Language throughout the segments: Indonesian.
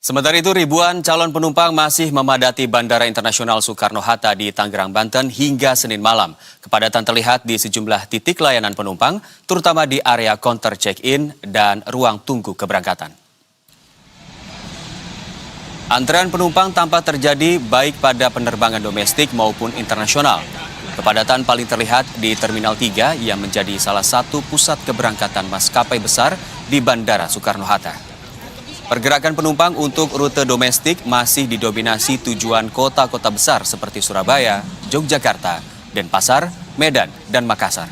Sementara itu, ribuan calon penumpang masih memadati Bandara Internasional Soekarno-Hatta di Tangerang, Banten hingga Senin malam. Kepadatan terlihat di sejumlah titik layanan penumpang, terutama di area counter check-in dan ruang tunggu keberangkatan. Antrean penumpang tampak terjadi baik pada penerbangan domestik maupun internasional. Kepadatan paling terlihat di Terminal 3 yang menjadi salah satu pusat keberangkatan maskapai besar di Bandara Soekarno-Hatta. Pergerakan penumpang untuk rute domestik masih didominasi tujuan kota-kota besar seperti Surabaya, Yogyakarta, Denpasar, Medan, dan Makassar.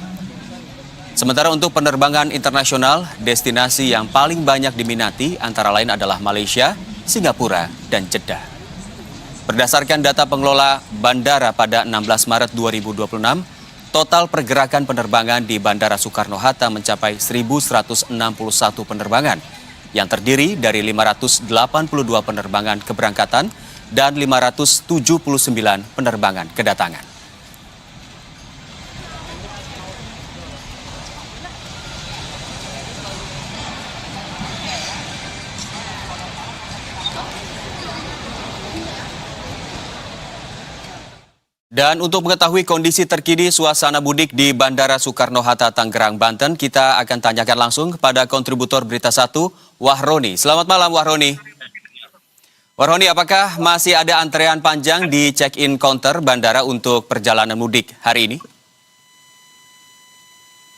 Sementara untuk penerbangan internasional, destinasi yang paling banyak diminati antara lain adalah Malaysia, Singapura, dan Jeddah. Berdasarkan data pengelola bandara pada 16 Maret 2026, total pergerakan penerbangan di Bandara Soekarno-Hatta mencapai 1.161 penerbangan, yang terdiri dari 582 penerbangan keberangkatan dan 579 penerbangan kedatangan. Dan untuk mengetahui kondisi terkini suasana mudik di Bandara Soekarno-Hatta, Tangerang, Banten, kita akan tanyakan langsung kepada kontributor Berita 1, Wahroni. Selamat malam, Wahroni. Wahroni, apakah masih ada antrean panjang di check-in counter bandara untuk perjalanan mudik hari ini?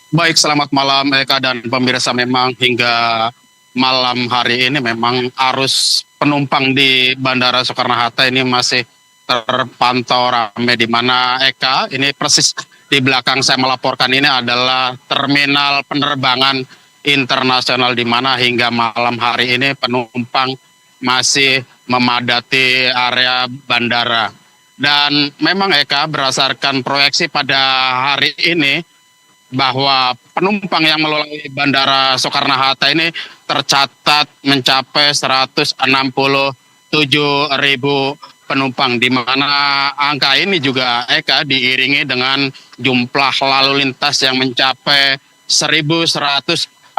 Baik, selamat malam Eka dan pemirsa. Memang hingga malam hari ini memang arus penumpang di Bandara Soekarno-Hatta ini masih terpantau ramai, di mana Eka ini persis di belakang saya melaporkan ini adalah terminal penerbangan internasional, di mana hingga malam hari ini penumpang masih memadati area bandara. Dan memang Eka, berdasarkan proyeksi pada hari ini bahwa penumpang yang melalui Bandara Soekarno-Hatta ini tercatat mencapai 167.000 penumpang, di mana angka ini juga Eka diiringi dengan jumlah lalu lintas yang mencapai 1.161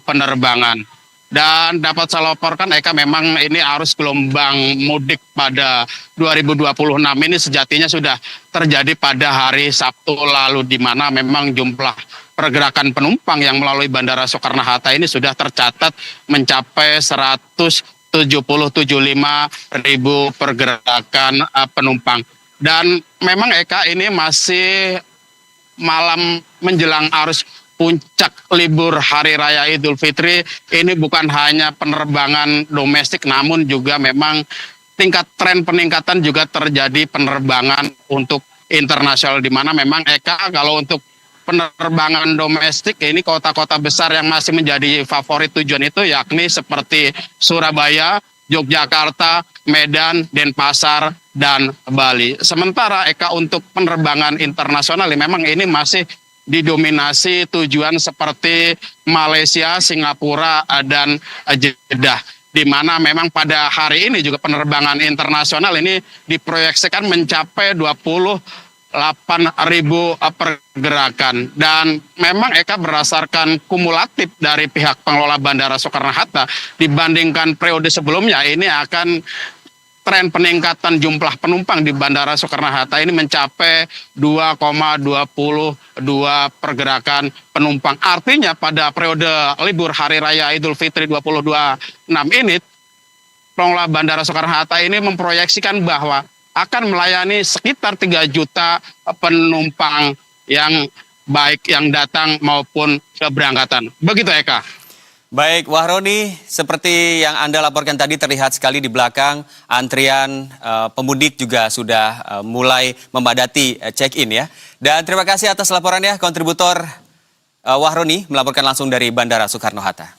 penerbangan. Dan dapat saya laporkan Eka, memang ini arus gelombang mudik pada 2026 ini sejatinya sudah terjadi pada hari Sabtu lalu, di mana memang jumlah pergerakan penumpang yang melalui Bandara Soekarno-Hatta ini sudah tercatat mencapai 175.000 pergerakan penumpang. Dan memang Eka, ini masih malam menjelang arus puncak libur Hari Raya Idul Fitri. Ini bukan hanya penerbangan domestik, namun juga memang tingkat tren peningkatan juga terjadi penerbangan untuk internasional, di mana memang Eka, kalau untuk penerbangan domestik ini kota-kota besar yang masih menjadi favorit tujuan itu yakni seperti Surabaya, Yogyakarta, Medan, Denpasar, dan Bali. Sementara Eka, untuk penerbangan internasional memang ini masih didominasi tujuan seperti Malaysia, Singapura, dan Jeddah, di mana memang pada hari ini juga penerbangan internasional ini diproyeksikan mencapai 28.000 pergerakan. Dan memang Eka, berdasarkan kumulatif dari pihak pengelola Bandara Soekarno-Hatta dibandingkan periode sebelumnya, ini akan tren peningkatan jumlah penumpang di Bandara Soekarno-Hatta ini mencapai 2,22 pergerakan penumpang. Artinya pada periode libur Hari Raya Idul Fitri 2026 ini, pengelola Bandara Soekarno-Hatta ini memproyeksikan bahwa akan melayani sekitar 3 juta penumpang yang baik yang datang maupun keberangkatan. Begitu Eka. Baik, Wahroni, seperti yang Anda laporkan tadi, terlihat sekali di belakang antrian pemudik juga sudah mulai memadati check-in ya. Dan terima kasih atas laporannya, kontributor Wahroni melaporkan langsung dari Bandara Soekarno-Hatta.